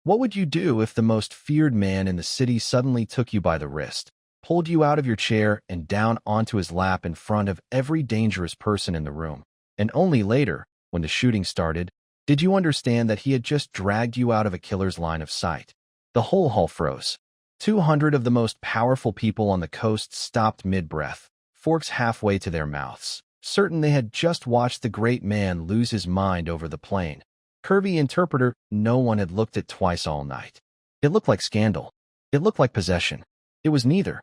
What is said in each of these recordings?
What would you do if the most feared man in the city suddenly took you by the wrist, pulled you out of your chair and down onto his lap in front of every dangerous person in the room? And only later, when the shooting started, did you understand that he had just dragged you out of a killer's line of sight? The whole hall froze. 200 of the most powerful people on the coast stopped mid-breath, forks halfway to their mouths, certain they had just watched the great man lose his mind over the plain. Curvy interpreter no one had looked at twice all night. It looked like scandal. It looked like possession. It was neither.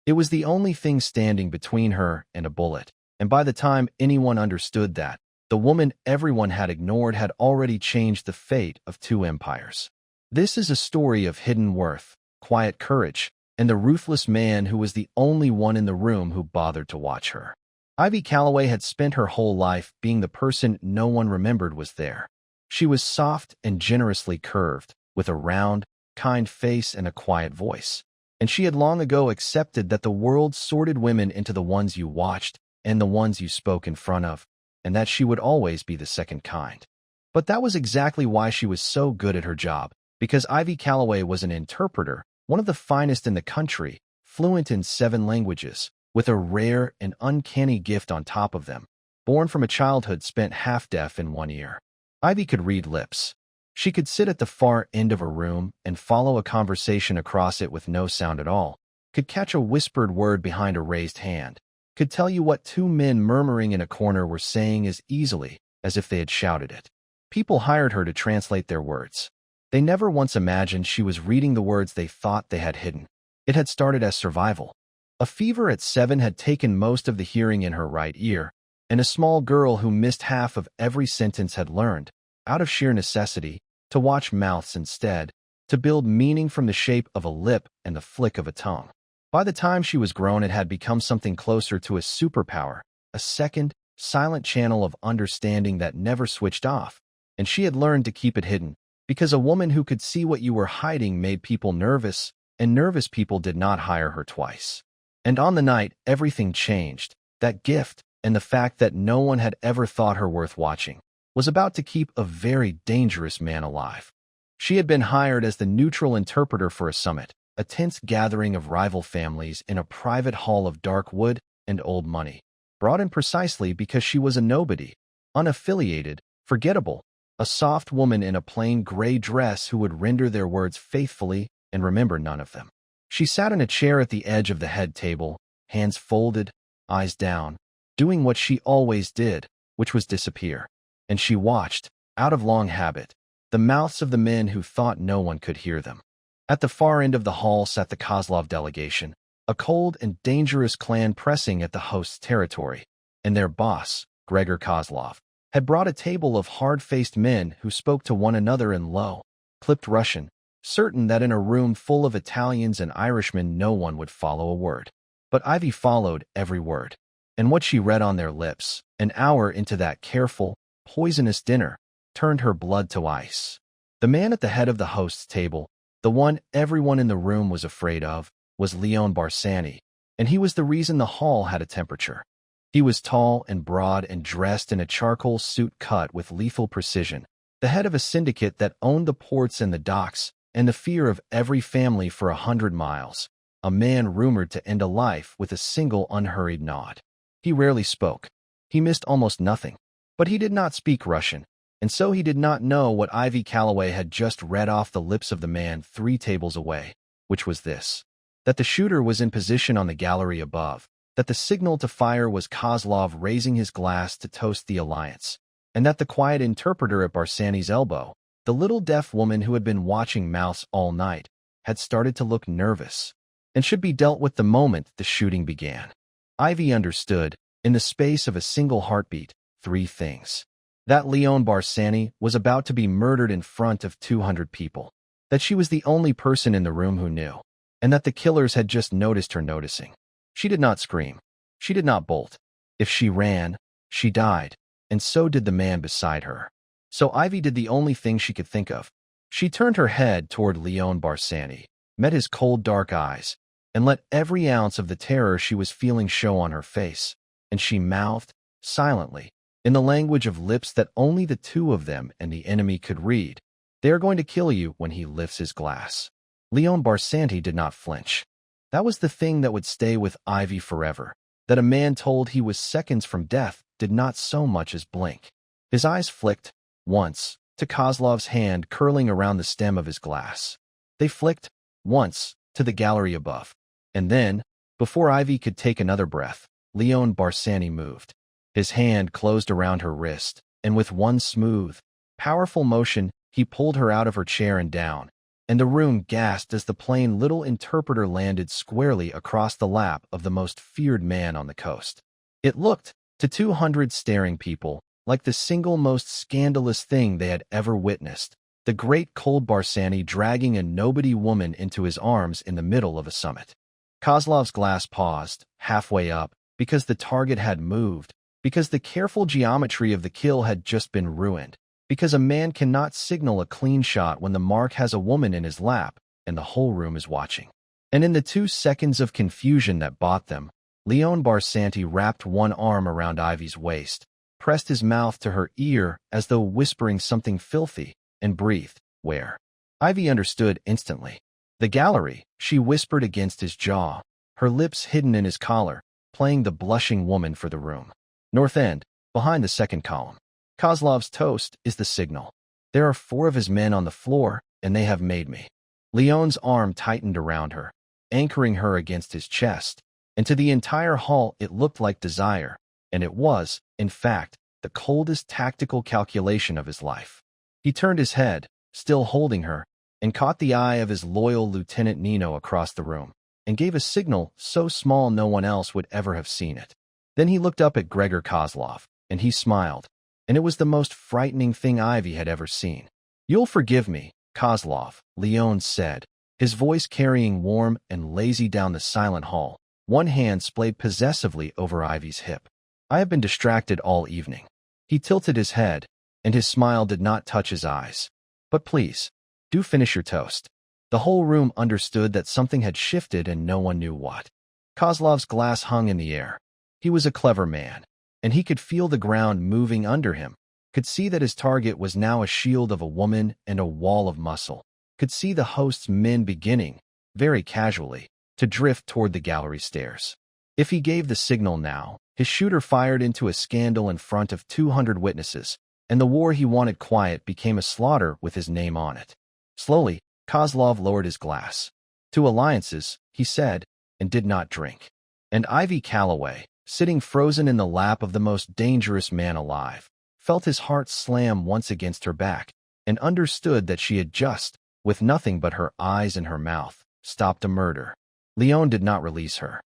It was the only thing standing between her and a bullet. And by the time anyone understood that, the woman everyone had ignored had already changed the fate of two empires. This is a story of hidden worth, quiet courage, and the ruthless man who was the only one in the room who bothered to watch her. Ivy Calloway had spent her whole life being the person no one remembered was there. She was soft and generously curved, with a round, kind face and a quiet voice. And she had long ago accepted that the world sorted women into the ones you watched and the ones you spoke in front of, and that she would always be the second kind. But that was exactly why she was so good at her job, because Ivy Calloway was an interpreter, one of the finest in the country, fluent in 7 languages, with a rare and uncanny gift on top of them, born from a childhood spent half-deaf in one ear. Ivy could read lips. She could sit at the far end of a room and follow a conversation across it with no sound at all, could catch a whispered word behind a raised hand, could tell you what 2 men murmuring in a corner were saying as easily as if they had shouted it. People hired her to translate their words. They never once imagined she was reading the words they thought they had hidden. It had started as survival. A fever at 7 had taken most of the hearing in her right ear, and a small girl who missed half of every sentence had learned, out of sheer necessity, to watch mouths instead, to build meaning from the shape of a lip and the flick of a tongue. By the time she was grown, it had become something closer to a superpower, a second, silent channel of understanding that never switched off, and she had learned to keep it hidden, because a woman who could see what you were hiding made people nervous, and nervous people did not hire her twice. And on the night, everything changed. That gift, and the fact that no one had ever thought her worth watching, was about to keep a very dangerous man alive. She had been hired as the neutral interpreter for a summit, a tense gathering of rival families in a private hall of dark wood and old money, brought in precisely because she was a nobody, unaffiliated, forgettable, a soft woman in a plain gray dress who would render their words faithfully and remember none of them. She sat in a chair at the edge of the head table, hands folded, eyes down, doing what she always did, which was disappear. And she watched, out of long habit, the mouths of the men who thought no one could hear them. At the far end of the hall sat the Kozlov delegation, a cold and dangerous clan pressing at the host's territory, and their boss, Gregor Kozlov, had brought a table of hard-faced men who spoke to one another in low, clipped Russian, certain that in a room full of Italians and Irishmen no one would follow a word. But Ivy followed every word, and what she read on their lips, an hour into that careful, poisonous dinner, turned her blood to ice. The man at the head of the host's table, the one everyone in the room was afraid of, was Leon Barsani, and he was the reason the hall had a temperature. He was tall and broad and dressed in a charcoal suit cut with lethal precision, the head of a syndicate that owned the ports and the docks, and the fear of every family for 100 miles, a man rumored to end a life with a single unhurried nod. He rarely spoke. He missed almost nothing. But he did not speak Russian, and so he did not know what Ivy Calloway had just read off the lips of the man 3 tables away, which was this: that the shooter was in position on the gallery above, that the signal to fire was Kozlov raising his glass to toast the alliance, and that the quiet interpreter at Barsani's elbow, the little deaf woman who had been watching mouths all night, had started to look nervous, and should be dealt with the moment the shooting began. Ivy understood, in the space of a single heartbeat, 3 things. That Leon Barsani was about to be murdered in front of 200 people, that she was the only person in the room who knew, and that the killers had just noticed her noticing. She did not scream. She did not bolt. If she ran, she died, and so did the man beside her. So Ivy did the only thing she could think of. She turned her head toward Leon Barsani, met his cold dark eyes, and let every ounce of the terror she was feeling show on her face, and she mouthed, silently, in the language of lips that only the 2 of them and the enemy could read, They are going to kill you when he lifts his glass. Leon Barsanti did not flinch. That was the thing that would stay with Ivy forever. That a man told he was seconds from death did not so much as blink. His eyes flicked, once, to Kozlov's hand curling around the stem of his glass. They flicked, once, to the gallery above. And then, before Ivy could take another breath, Leon Barsanti moved. His hand closed around her wrist, and with one smooth, powerful motion, he pulled her out of her chair and down, and the room gasped as the plain little interpreter landed squarely across the lap of the most feared man on the coast. It looked, to 200 staring people, like the single most scandalous thing they had ever witnessed, the great cold Barsanti dragging a nobody woman into his arms in the middle of a summit. Kozlov's glass paused, halfway up, because the target had moved, because the careful geometry of the kill had just been ruined, because a man cannot signal a clean shot when the mark has a woman in his lap and the whole room is watching. And in the 2 seconds of confusion that bought them, Leon Barsanti wrapped one arm around Ivy's waist, pressed his mouth to her ear as though whispering something filthy, and breathed, "Where?" Ivy understood instantly. "The gallery," she whispered against his jaw, her lips hidden in his collar, playing the blushing woman for the room. "North end, behind the second column. Kozlov's toast is the signal. There are 4 of his men on the floor, and they have made me." Leon's arm tightened around her, anchoring her against his chest, and to the entire hall it looked like desire, and it was, in fact, the coldest tactical calculation of his life. He turned his head, still holding her, and caught the eye of his loyal Lieutenant Nino across the room, and gave a signal so small no one else would ever have seen it. Then he looked up at Gregor Kozlov, and he smiled, and it was the most frightening thing Ivy had ever seen. "You'll forgive me, Kozlov," Leon said, his voice carrying warm and lazy down the silent hall, one hand splayed possessively over Ivy's hip. "I have been distracted all evening." He tilted his head, and his smile did not touch his eyes. "But please, do finish your toast." The whole room understood that something had shifted and no one knew what. Kozlov's glass hung in the air. He was a clever man, and he could feel the ground moving under him, could see that his target was now a shield of a woman and a wall of muscle, could see the host's men beginning, very casually, to drift toward the gallery stairs. If he gave the signal now, his shooter fired into a scandal in front of 200 witnesses, and the war he wanted quiet became a slaughter with his name on it. Slowly, Kozlov lowered his glass. "To alliances," he said, and did not drink. And Ivy Calloway, sitting frozen in the lap of the most dangerous man alive, felt his heart slam once against her back, and understood that she had just, with nothing but her eyes and her mouth, stopped a murder. Leon did not release her.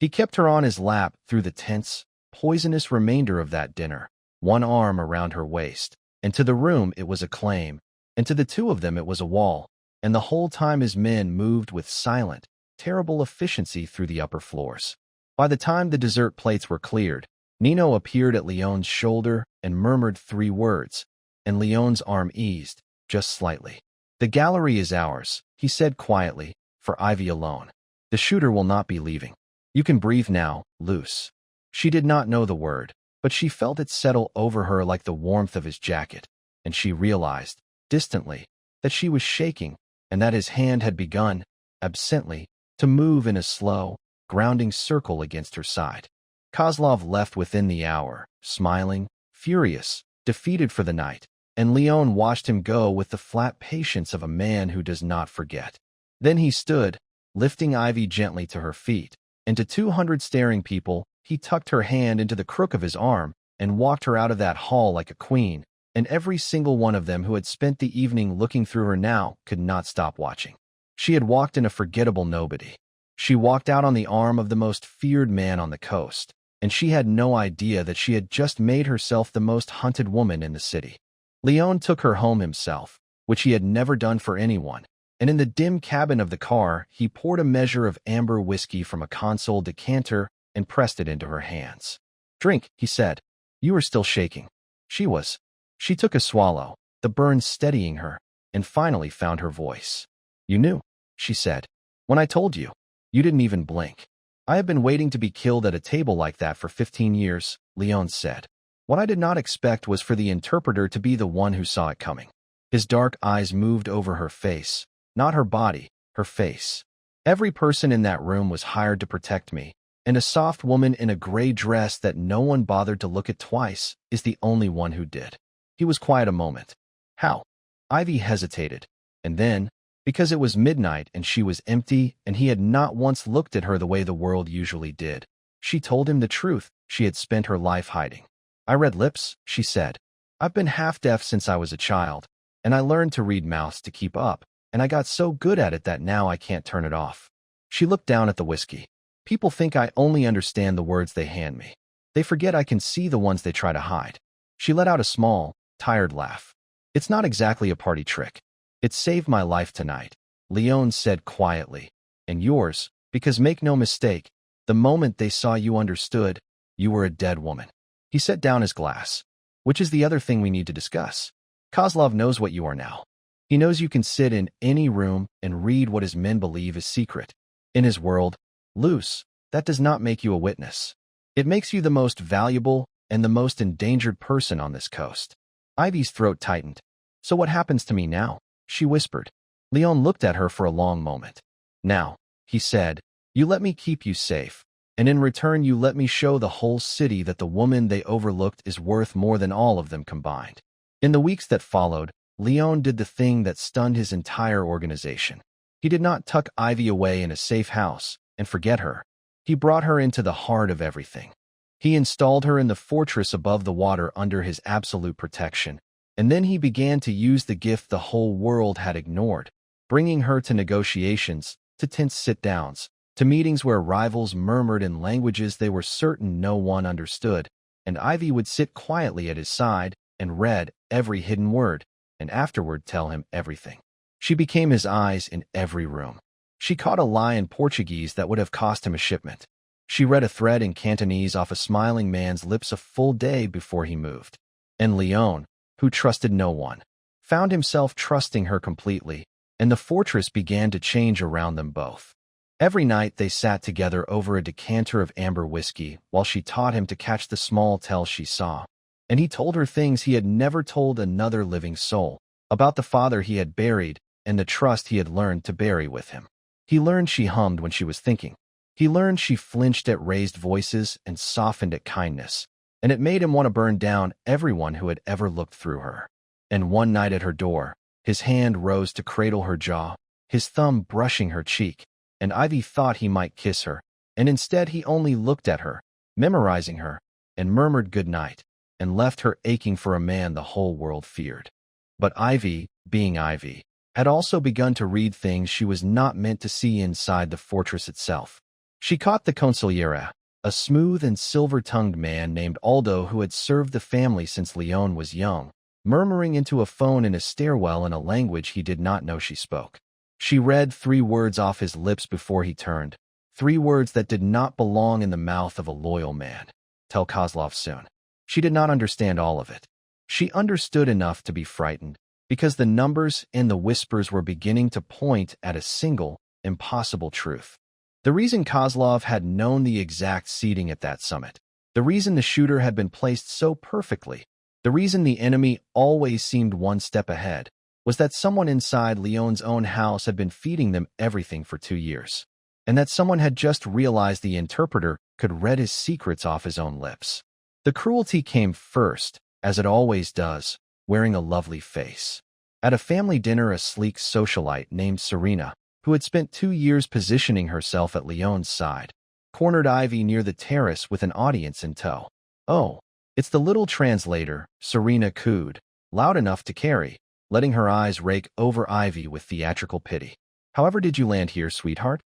He kept her on his lap through the tense, poisonous remainder of that dinner, one arm around her waist, and to the room it was a claim, and to the 2 of them it was a wall, and the whole time his men moved with silent, terrible efficiency through the upper floors. By the time the dessert plates were cleared, Nino appeared at Leon's shoulder and murmured 3 words, and Leon's arm eased, just slightly. "The gallery is ours," he said quietly, "for Ivy alone. The shooter will not be leaving. You can breathe now, loose." She did not know the word, but she felt it settle over her like the warmth of his jacket, and she realized, distantly, that she was shaking, and that his hand had begun, absently, to move in a slow, grounding circle against her side. Kozlov left within the hour, smiling, furious, defeated for the night, and Leon watched him go with the flat patience of a man who does not forget. Then he stood, lifting Ivy gently to her feet, and to 200 staring people, he tucked her hand into the crook of his arm and walked her out of that hall like a queen, and every single one of them who had spent the evening looking through her now could not stop watching. She had walked in a forgettable nobody. She walked out on the arm of the most feared man on the coast, and she had no idea that she had just made herself the most hunted woman in the city. Leon took her home himself, which he had never done for anyone, and in the dim cabin of the car he poured a measure of amber whiskey from a console decanter and pressed it into her hands. "Drink," he said. "You are still shaking." She was. She took a swallow, the burn steadying her, and finally found her voice. "You knew," she said. "When I told you. You didn't even blink." "I have been waiting to be killed at a table like that for 15 years, Leon said. "What I did not expect was for the interpreter to be the one who saw it coming." His dark eyes moved over her face, not her body, her face. Every person in that room was hired to protect me, and a soft woman in a gray dress that no one bothered to look at twice is the only one who did. He was quiet a moment. How? Ivy hesitated, and then, because it was midnight and she was empty and he had not once looked at her the way the world usually did, she told him the truth she had spent her life hiding. I read lips, she said. I've been half-deaf since I was a child, and I learned to read mouths to keep up, and I got so good at it that now I can't turn it off. She looked down at the whiskey. People think I only understand the words they hand me. They forget I can see the ones they try to hide. She let out a small, tired laugh. It's not exactly a party trick. It saved my life tonight, Leon said quietly. And yours, because make no mistake, the moment they saw you understood, you were a dead woman. He set down his glass. Which is the other thing we need to discuss. Kozlov knows what you are now. He knows you can sit in any room and read what his men believe is secret. In his world, loose, that does not make you a witness. It makes you the most valuable and the most endangered person on this coast. Ivy's throat tightened. So what happens to me now? She whispered. Leon looked at her for a long moment. Now, he said, you let me keep you safe, and in return you let me show the whole city that the woman they overlooked is worth more than all of them combined. In the weeks that followed, Leon did the thing that stunned his entire organization. He did not tuck Ivy away in a safe house and forget her. He brought her into the heart of everything. He installed her in the fortress above the water under his absolute protection, and then he began to use the gift the whole world had ignored, bringing her to negotiations, to tense sit-downs, to meetings where rivals murmured in languages they were certain no one understood, and Ivy would sit quietly at his side and read every hidden word, and afterward tell him everything. She became his eyes in every room. She caught a lie in Portuguese that would have cost him a shipment. She read a thread in Cantonese off a smiling man's lips a full day before he moved. And Leon, who trusted no one, found himself trusting her completely, and the fortress began to change around them both. Every night they sat together over a decanter of amber whiskey while she taught him to catch the small tells she saw. And he told her things he had never told another living soul, about the father he had buried and the trust he had learned to bury with him. He learned she hummed when she was thinking. He learned she flinched at raised voices and softened at kindness, and it made him want to burn down everyone who had ever looked through her. And one night at her door, his hand rose to cradle her jaw, his thumb brushing her cheek, and Ivy thought he might kiss her, and instead he only looked at her, memorizing her, and murmured good night, and left her aching for a man the whole world feared. But Ivy, being Ivy, had also begun to read things she was not meant to see inside the fortress itself. She caught the consigliere, a smooth and silver-tongued man named Aldo who had served the family since Leon was young, murmuring into a phone in a stairwell in a language he did not know she spoke. She read 3 words off his lips before he turned, 3 words that did not belong in the mouth of a loyal man. Tell Kozlov soon. She did not understand all of it. She understood enough to be frightened, because the numbers and the whispers were beginning to point at a single, impossible truth. The reason Kozlov had known the exact seating at that summit, the reason the shooter had been placed so perfectly, the reason the enemy always seemed one step ahead, was that someone inside Leon's own house had been feeding them everything for 2 years, and that someone had just realized the interpreter could read his secrets off his own lips. The cruelty came first, as it always does, wearing a lovely face. At a family dinner, a sleek socialite named Serena, who had spent 2 years positioning herself at Leon's side, cornered Ivy near the terrace with an audience in tow. Oh, it's the little translator, Serena cooed, loud enough to carry, letting her eyes rake over Ivy with theatrical pity. However did you land here, sweetheart?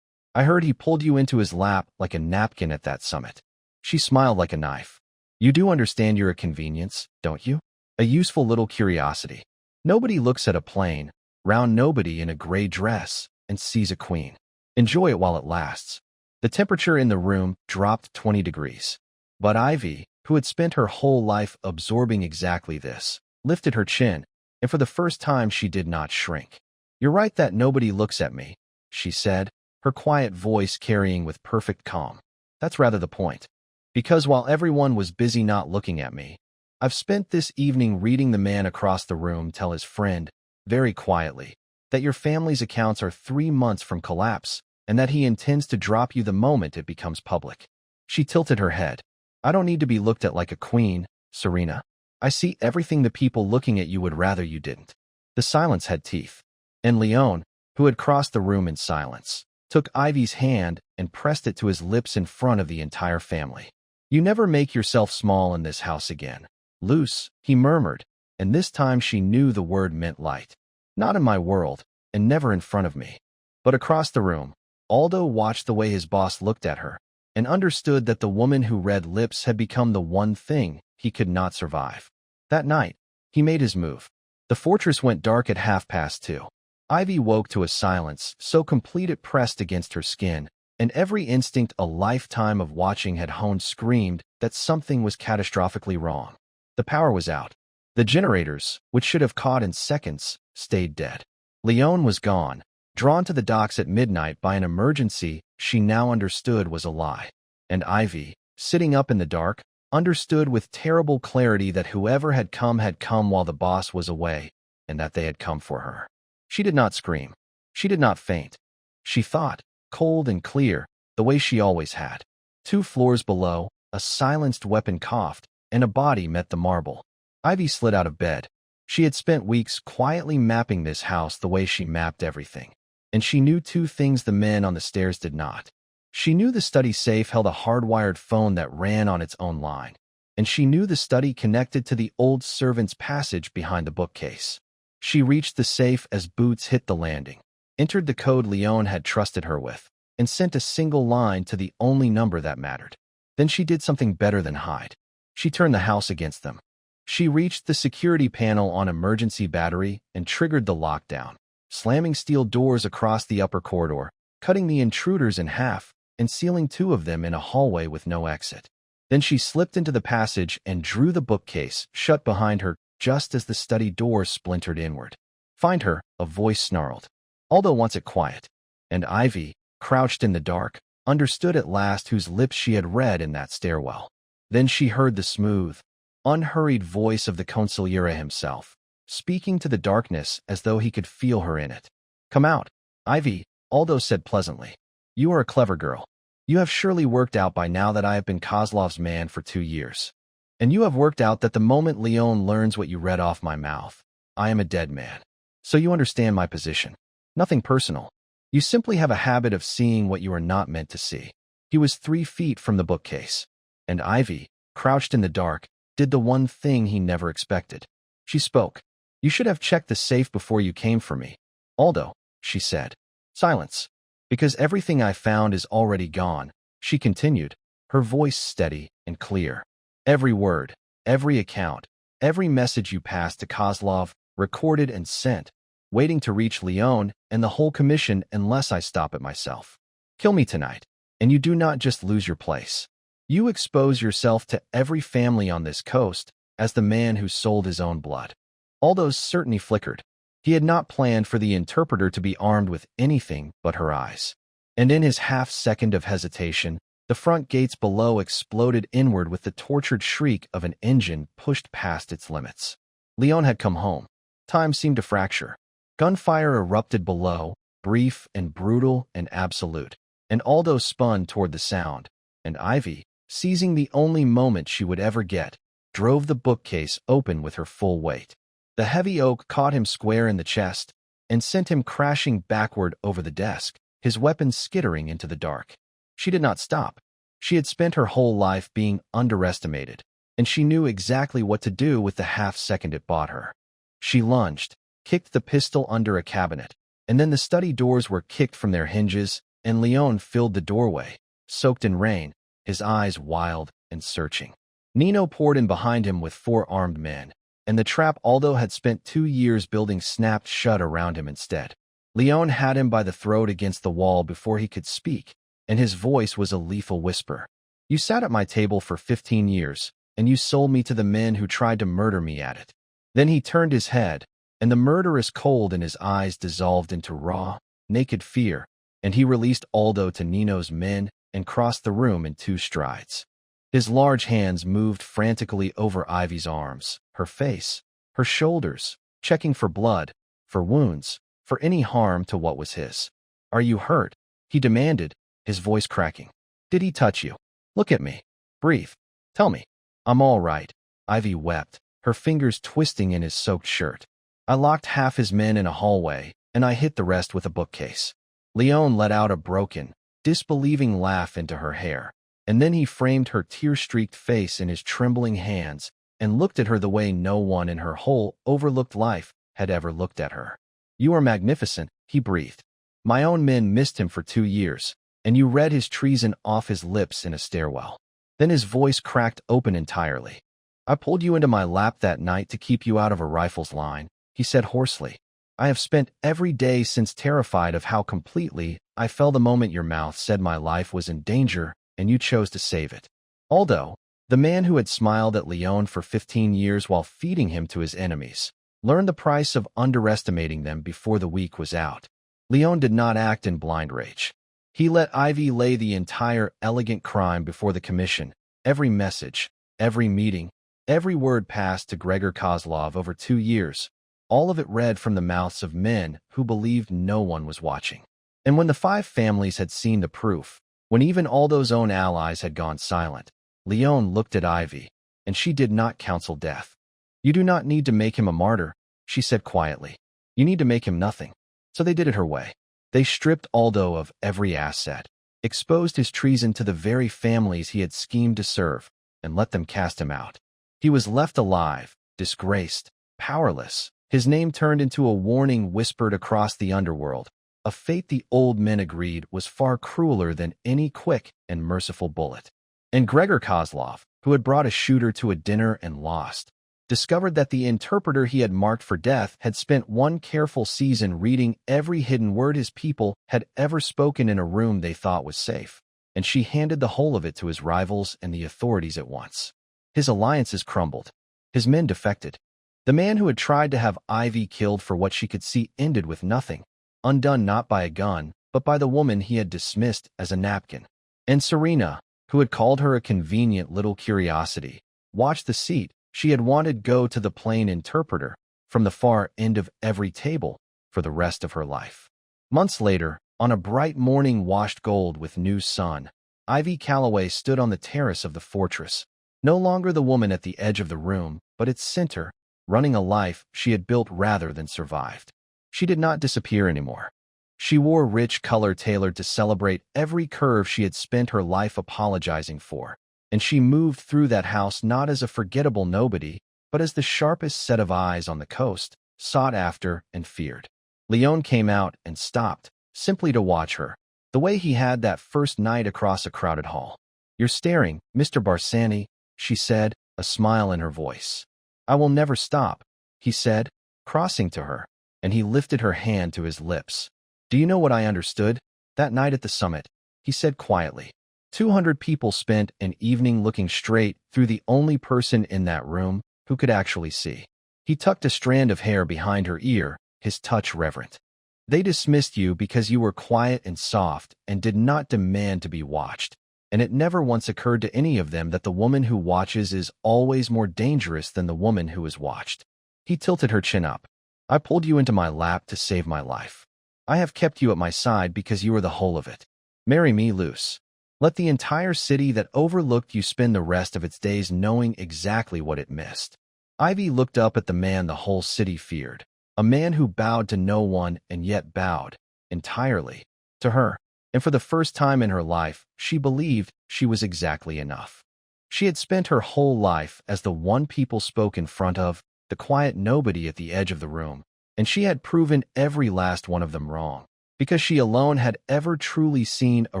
I heard he pulled you into his lap like a napkin at that summit. She smiled like a knife. You do understand you're a convenience, don't you? A useful little curiosity. Nobody looks at a plain, round nobody in a gray dress and sees a queen. Enjoy it while it lasts. The temperature in the room dropped 20 degrees. But Ivy, who had spent her whole life absorbing exactly this, lifted her chin, and for the first time she did not shrink. You're right that nobody looks at me, she said, her quiet voice carrying with perfect calm. That's rather the point. Because while everyone was busy not looking at me, I've spent this evening reading the man across the room tell his friend, very quietly, that your family's accounts are 3 months from collapse, and that he intends to drop you the moment it becomes public. She tilted her head. I don't need to be looked at like a queen, Serena. I see everything the people looking at you would rather you didn't. The silence had teeth. And Leon, who had crossed the room in silence, took Ivy's hand and pressed it to his lips in front of the entire family. You never make yourself small in this house again. Loose, he murmured, and this time she knew the word meant light. Not in my world, and never in front of me. But across the room, Aldo watched the way his boss looked at her, and understood that the woman who read lips had become the one thing he could not survive. That night, he made his move. The fortress went dark at 2:30. Ivy woke to a silence so complete it pressed against her skin, and every instinct a lifetime of watching had honed screamed that something was catastrophically wrong. The power was out. The generators, which should have caught in seconds, stayed dead. Leon was gone, drawn to the docks at midnight by an emergency she now understood was a lie. And Ivy, sitting up in the dark, understood with terrible clarity that whoever had come while the boss was away, and that they had come for her. She did not scream. She did not faint. She thought, cold and clear, the way she always had. 2 floors below, a silenced weapon coughed, and a body met the marble. Ivy slid out of bed. She had spent weeks quietly mapping this house the way she mapped everything. And she knew 2 things the men on the stairs did not. She knew the study safe held a hardwired phone that ran on its own line. And she knew the study connected to the old servant's passage behind the bookcase. She reached the safe as boots hit the landing, entered the code Leon had trusted her with, and sent a single line to the only number that mattered. Then she did something better than hide. She turned the house against them. She reached the security panel on emergency battery and triggered the lockdown, slamming steel doors across the upper corridor, cutting the intruders in half, and sealing 2 of them in a hallway with no exit. Then she slipped into the passage and drew the bookcase shut behind her just as the study door splintered inward. Find her, a voice snarled. Aldo wants it quiet. And Ivy, crouched in the dark, understood at last whose lips she had read in that stairwell. Then she heard the smooth, unhurried voice of the consigliere himself, speaking to the darkness as though he could feel her in it. Come out, Ivy, Aldo said pleasantly. You are a clever girl. You have surely worked out by now that I have been Kozlov's man for 2 years. And you have worked out that the moment Leon learns what you read off my mouth, I am a dead man. So you understand my position. Nothing personal. You simply have a habit of seeing what you are not meant to see. He was 3 feet from the bookcase. And Ivy, crouched in the dark, did the one thing he never expected. She spoke. You should have checked the safe before you came for me. Aldo, she said. Silence. Because everything I found is already gone, she continued, her voice steady and clear. Every word, every account, every message you passed to Kozlov, recorded and sent, waiting to reach Leon and the whole commission unless I stop it myself. Kill me tonight, and you do not just lose your place. You expose yourself to every family on this coast as the man who sold his own blood. Aldo's certainty flickered. He had not planned for the interpreter to be armed with anything but her eyes. And in his half-second of hesitation, the front gates below exploded inward with the tortured shriek of an engine pushed past its limits. Leon had come home. Time seemed to fracture. Gunfire erupted below, brief and brutal and absolute, and Aldo spun toward the sound, and Ivy, seizing the only moment she would ever get, drove the bookcase open with her full weight. The heavy oak caught him square in the chest and sent him crashing backward over the desk, his weapon skittering into the dark. She did not stop. She had spent her whole life being underestimated, and she knew exactly what to do with the half-second it bought her. She lunged, kicked the pistol under a cabinet, and then the study doors were kicked from their hinges, and Leon filled the doorway, soaked in rain, his eyes wild and searching. Nino poured in behind him with 4 armed men, and the trap Aldo had spent 2 years building snapped shut around him instead. Leon had him by the throat against the wall before he could speak, and his voice was a lethal whisper. You sat at my table for 15 years, and you sold me to the men who tried to murder me at it. Then he turned his head, and the murderous cold in his eyes dissolved into raw, naked fear, and he released Aldo to Nino's men and crossed the room in 2 strides. His large hands moved frantically over Ivy's arms, her face, her shoulders, checking for blood, for wounds, for any harm to what was his. Are you hurt? He demanded, his voice cracking. Did he touch you? Look at me. Breathe. Tell me. I'm all right. Ivy wept, her fingers twisting in his soaked shirt. I locked half his men in a hallway, and I hit the rest with a bookcase. Leon let out a broken, disbelieving laugh into her hair, and then he framed her tear-streaked face in his trembling hands and looked at her the way no one in her whole, overlooked life had ever looked at her. You are magnificent, he breathed. My own men missed him for 2 years, and you read his treason off his lips in a stairwell. Then his voice cracked open entirely. I pulled you into my lap that night to keep you out of a rifle's line, he said hoarsely. I have spent every day since terrified of how completely I fell the moment your mouth said my life was in danger and you chose to save it. Aldo, the man who had smiled at Leon for 15 years while feeding him to his enemies, learned the price of underestimating them before the week was out. Leon did not act in blind rage. He let Ivy lay the entire elegant crime before the commission, every message, every meeting, every word passed to Gregor Kozlov over 2 years, all of it read from the mouths of men who believed no one was watching. And when the 5 families had seen the proof, when even Aldo's own allies had gone silent, Leon looked at Ivy, and she did not counsel death. You do not need to make him a martyr, she said quietly. You need to make him nothing. So they did it her way. They stripped Aldo of every asset, exposed his treason to the very families he had schemed to serve, and let them cast him out. He was left alive, disgraced, powerless, his name turned into a warning whispered across the underworld, a fate the old men agreed was far crueler than any quick and merciful bullet. And Gregor Kozlov, who had brought a shooter to a dinner and lost, discovered that the interpreter he had marked for death had spent one careful season reading every hidden word his people had ever spoken in a room they thought was safe, and she handed the whole of it to his rivals and the authorities at once. His alliances crumbled. His men defected. The man who had tried to have Ivy killed for what she could see ended with nothing, undone not by a gun, but by the woman he had dismissed as a napkin. And Serena, who had called her a convenient little curiosity, watched the seat she had wanted go to the plain interpreter from the far end of every table for the rest of her life. Months later, on a bright morning washed gold with new sun, Ivy Calloway stood on the terrace of the fortress, no longer the woman at the edge of the room, but its center, running a life she had built rather than survived. She did not disappear anymore. She wore rich color tailored to celebrate every curve she had spent her life apologizing for, and she moved through that house not as a forgettable nobody, but as the sharpest set of eyes on the coast, sought after and feared. Leon came out and stopped, simply to watch her, the way he had that first night across a crowded hall. You're staring, Mr. Barsani, she said, a smile in her voice. I will never stop, he said, crossing to her, and he lifted her hand to his lips. Do you know what I understood? That night at the summit, he said quietly. 200 people spent an evening looking straight through the only person in that room who could actually see. He tucked a strand of hair behind her ear, his touch reverent. They dismissed you because you were quiet and soft and did not demand to be watched, and it never once occurred to any of them that the woman who watches is always more dangerous than the woman who is watched. He tilted her chin up. I pulled you into my lap to save my life. I have kept you at my side because you are the whole of it. Marry me, Luce. Let the entire city that overlooked you spend the rest of its days knowing exactly what it missed. Ivy looked up at the man the whole city feared, a man who bowed to no one and yet bowed, entirely, to her. And for the first time in her life, she believed she was exactly enough. She had spent her whole life as the one people spoke in front of, the quiet nobody at the edge of the room, and she had proven every last one of them wrong, because she alone had ever truly seen a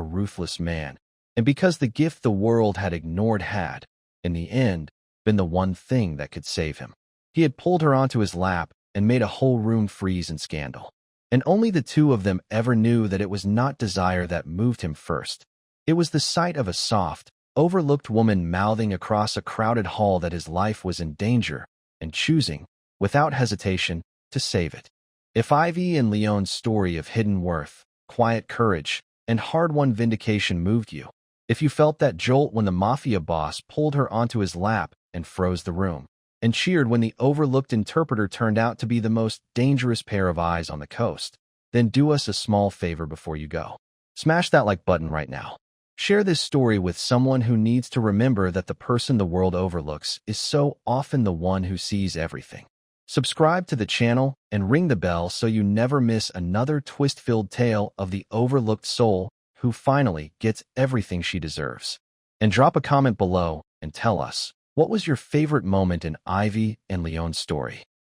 ruthless man, and because the gift the world had ignored had, in the end, been the one thing that could save him. He had pulled her onto his lap and made a whole room freeze in scandal. And only the two of them ever knew that it was not desire that moved him first. It was the sight of a soft, overlooked woman mouthing across a crowded hall that his life was in danger, and choosing, without hesitation, to save it. If Ivy and Leon's story of hidden worth, quiet courage, and hard-won vindication moved you, if you felt that jolt when the Mafia boss pulled her onto his lap and froze the room, and cheered when the overlooked interpreter turned out to be the most dangerous pair of eyes on the coast. Then do us a small favor before you go. Smash that like button right now. Share this story with someone who needs to remember that the person the world overlooks is so often the one who sees everything. Subscribe to the channel and ring the bell so you never miss another twist-filled tale of the overlooked soul who finally gets everything she deserves. And drop a comment below and tell us, what was your favorite moment in Ivy and Leon's story?